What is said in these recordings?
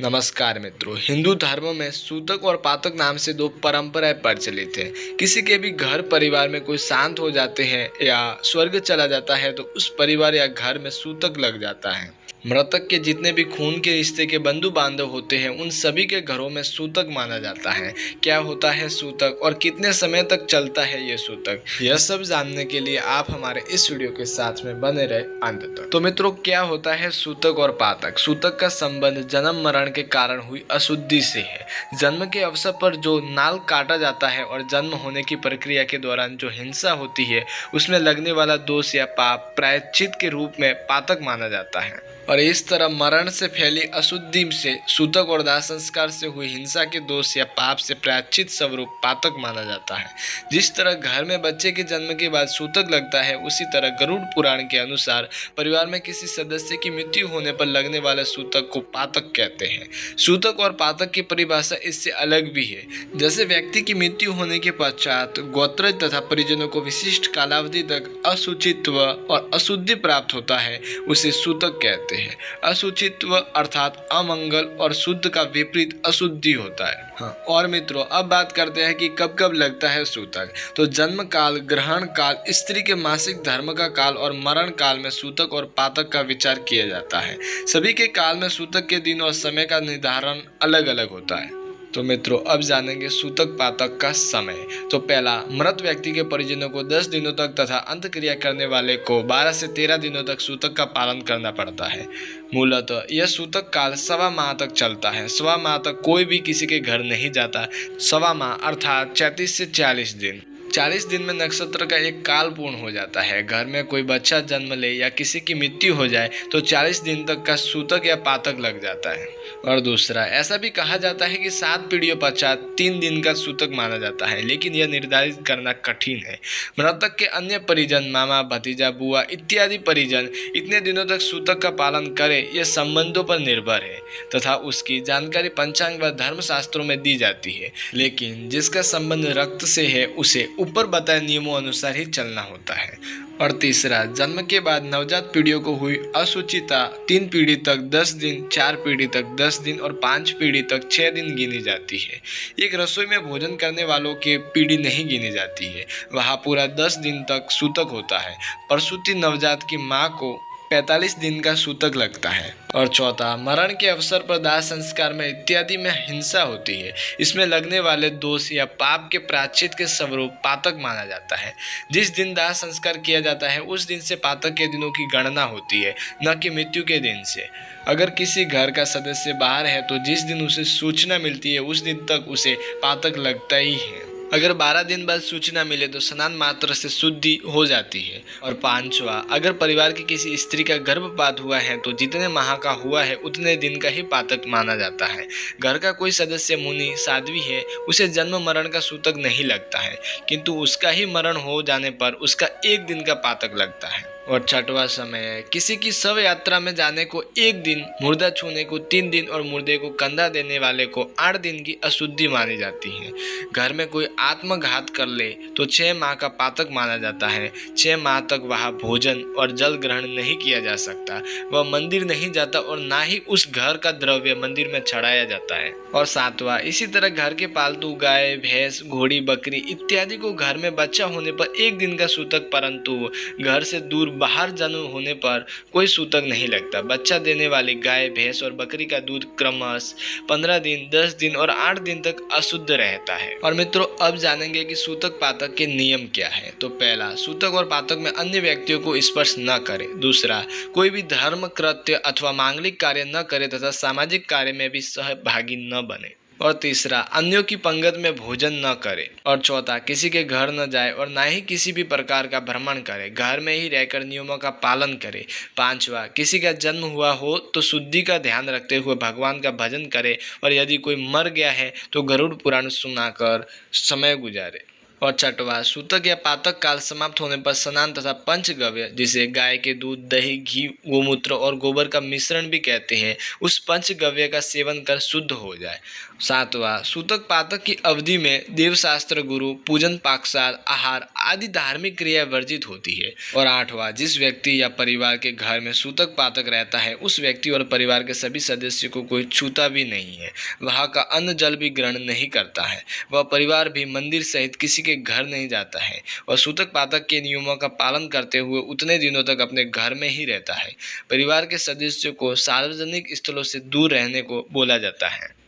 नमस्कार मित्रों। हिंदू धर्म में सूतक और पातक नाम से दो परंपराएं प्रचलित हैं। किसी के भी घर परिवार में कोई शांत हो जाते हैं या स्वर्ग चला जाता है तो उस परिवार या घर में सूतक लग जाता है। मृतक के जितने भी खून के रिश्ते के बंधु बांधव होते हैं उन सभी के घरों में सूतक माना जाता है। क्या होता है सूतक और कितने समय तक चलता है ये सूतक, यह सब जानने के लिए आप हमारे इस वीडियो के साथ में बने रहे अंत तक। तो मित्रों, क्या होता है सूतक और पातक। सूतक का संबंध जन्म मरण के कारण हुई अशुद्धि से है। जन्म के अवसर पर जो नाल काटा जाता है और जन्म होने की प्रक्रिया के दौरान जो हिंसा होती है उसमें लगने वाला दोष या पाप प्रायश्चित के रूप में पातक माना जाता है। और इस तरह मरण से फैली अशुद्धि से सूतक और दाह संस्कार से हुई हिंसा के दोष या पाप से प्रायश्चित स्वरूप पातक माना जाता है। जिस तरह घर में बच्चे के जन्म के बाद सूतक लगता है, उसी तरह गरुड़ पुराण के अनुसार परिवार में किसी सदस्य की मृत्यु होने पर लगने वाले सूतक को पातक कहते हैं। सूतक और पातक की परिभाषा इससे अलग भी है। जैसे व्यक्ति की मृत्यु होने के पश्चात गोत्रज तथा परिजनों को विशिष्ट कालावधि तक अशुचित्व और अशुद्धि प्राप्त होता है, उसे सूतक कहते हैं। अशुचित्व अर्थात अमंगल और शुद्ध का विपरीत अशुद्धि होता है। और मित्रों, अब बात करते हैं कि कब कब लगता है सूतक। तो जन्म काल, ग्रहण काल, स्त्री के मासिक धर्म का काल और मरण काल में सूतक और पातक का विचार किया जाता है। सभी के काल में सूतक के दिन और समय का निर्धारण अलग अलग होता है। तो मित्रों, अब जानेंगे सूतक पातक का समय। तो पहला, मृत व्यक्ति के परिजनों को 10 दिनों तक तथा अंत्यक्रिया करने वाले को 12 से 13 दिनों तक सूतक का पालन करना पड़ता है। मूलतः यह सूतक काल सवा माह तक चलता है। सवा माह तक कोई भी किसी के घर नहीं जाता। सवा माह अर्थात 33 से 40 दिन। 40 दिन में नक्षत्र का एक काल पूर्ण हो जाता है। घर में कोई बच्चा जन्म ले या किसी की मृत्यु हो जाए तो 40 दिन तक का सूतक या पातक लग जाता है। और दूसरा, ऐसा भी कहा जाता है कि 7 पीढ़ियों पश्चात 3 दिन का सूतक माना जाता है, लेकिन यह निर्धारित करना कठिन है। मृतक के अन्य परिजन, मामा, भतीजा, बुआ इत्यादि परिजन इतने दिनों तक सूतक का पालन करें, यह संबंधों पर निर्भर है तथा उसकी जानकारी पंचांग व धर्मशास्त्रों में दी जाती है। लेकिन जिसका संबंध रक्त से है उसे ऊपर बताए नियमों अनुसार ही चलना होता है। और तीसरा, जन्म के बाद नवजात पीढ़ियों को हुई अशुचिता 3 पीढ़ी तक 10 दिन, 4 पीढ़ी तक 10 दिन और 5 पीढ़ी तक 6 दिन गिनी जाती है। एक रसोई में भोजन करने वालों की पीढ़ी नहीं गिनी जाती है, वहाँ पूरा 10 दिन तक सूतक होता है। प्रसूति नवजात की माँ को 45 दिन का सूतक लगता है। और चौथा, मरण के अवसर पर दाह संस्कार में इत्यादि में हिंसा होती है। इसमें लगने वाले दोष या पाप के प्रायश्चित के स्वरूप पातक माना जाता है। जिस दिन दाह संस्कार किया जाता है उस दिन से पातक के दिनों की गणना होती है, न कि मृत्यु के दिन से। अगर किसी घर का सदस्य बाहर है तो जिस दिन उसे सूचना मिलती है उस दिन तक उसे पातक लगता ही है। अगर 12 दिन बाद सूचना मिले तो स्नान मात्र से शुद्धि हो जाती है। और पांचवा, अगर परिवार की किसी स्त्री का गर्भपात हुआ है तो जितने माह का हुआ है उतने दिन का ही पातक माना जाता है। घर का कोई सदस्य मुनि, साध्वी है, उसे जन्म मरण का सूतक नहीं लगता है, किंतु उसका ही मरण हो जाने पर उसका 1 दिन का पातक लगता है। और छठवां समय, किसी की शव यात्रा में जाने को 1 दिन, मुर्दा छूने को 3 दिन और मुर्दे को कंधा देने वाले को 8 दिन की अशुद्धि मानी जाती है। घर में कोई आत्मघात कर ले तो 6 माह का पातक माना जाता है। 6 माह तक वहाँ भोजन और जल ग्रहण नहीं किया जा सकता, वह मंदिर नहीं जाता और ना ही उस घर का द्रव्य मंदिर में चढ़ाया जाता है। और 7वां, इसी तरह घर के पालतू गाय, भैंस, घोड़ी, बकरी इत्यादि को घर में बच्चा होने पर 1 दिन का सूतक, परंतु घर से दूर बाहर जन्म होने पर कोई सूतक नहीं लगता। बच्चा देने वाली गाय, भैंस और बकरी का दूध क्रमश 15 दिन, 10 दिन और 8 दिन तक अशुद्ध रहता है। और मित्रों, अब जानेंगे कि सूतक पातक के नियम क्या है। तो पहला, सूतक और पातक में अन्य व्यक्तियों को स्पर्श न करे। दूसरा, कोई भी धर्म कृत्य अथवा मांगलिक कार्य न करे तथा सामाजिक कार्य में भी सहभागी न बने। और तीसरा, अन्यों की पंगत में भोजन न करे। और चौथा, किसी के घर न जाए और ना ही किसी भी प्रकार का भ्रमण करे, घर में ही रहकर नियमों का पालन करे। 5वां, किसी का जन्म हुआ हो तो शुद्धि का ध्यान रखते हुए भगवान का भजन करे और यदि कोई मर गया है तो गरुड़ पुराण सुनाकर समय गुजारे। और छठवां, सूतक या पातक काल समाप्त होने पर स्नान तथा पंचगव्य, जिसे गाय के दूध, दही, घी, गोमूत्र और गोबर का मिश्रण भी कहते हैं, उस पंचगव्य का सेवन कर शुद्ध हो जाए। सातवां, सूतक पातक की अवधि में देवशास्त्र, गुरु पूजन, पाकशाल, आहार आदि धार्मिक क्रिया वर्जित होती है। और आठवां, जिस व्यक्ति या परिवार के घर में सूतक पातक रहता है उस व्यक्ति और परिवार के सभी सदस्यों को कोई छूता भी नहीं है, वहाँ का अन्न जल भी ग्रहण नहीं करता है, वह परिवार भी मंदिर सहित किसी के घर नहीं जाता है और सूतक पातक के नियमों का पालन करते हुए उतने दिनों तक अपने घर में ही रहता है। परिवार के सदस्यों को सार्वजनिक स्थलों से दूर रहने को बोला जाता है।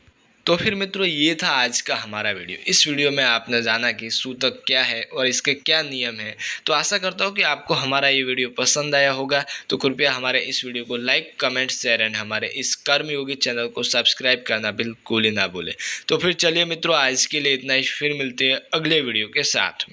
तो फिर मित्रों, ये था आज का हमारा वीडियो। इस वीडियो में आपने जाना कि सूतक क्या है और इसके क्या नियम हैं। तो आशा करता हूँ कि आपको हमारा ये वीडियो पसंद आया होगा। तो कृपया हमारे इस वीडियो को लाइक, कमेंट, शेयर एंड हमारे इस कर्मयोगी चैनल को सब्सक्राइब करना बिल्कुल ही ना भूलें। तो फिर चलिए मित्रों, आज के लिए इतना ही। फिर मिलते हैं अगले वीडियो के साथ में।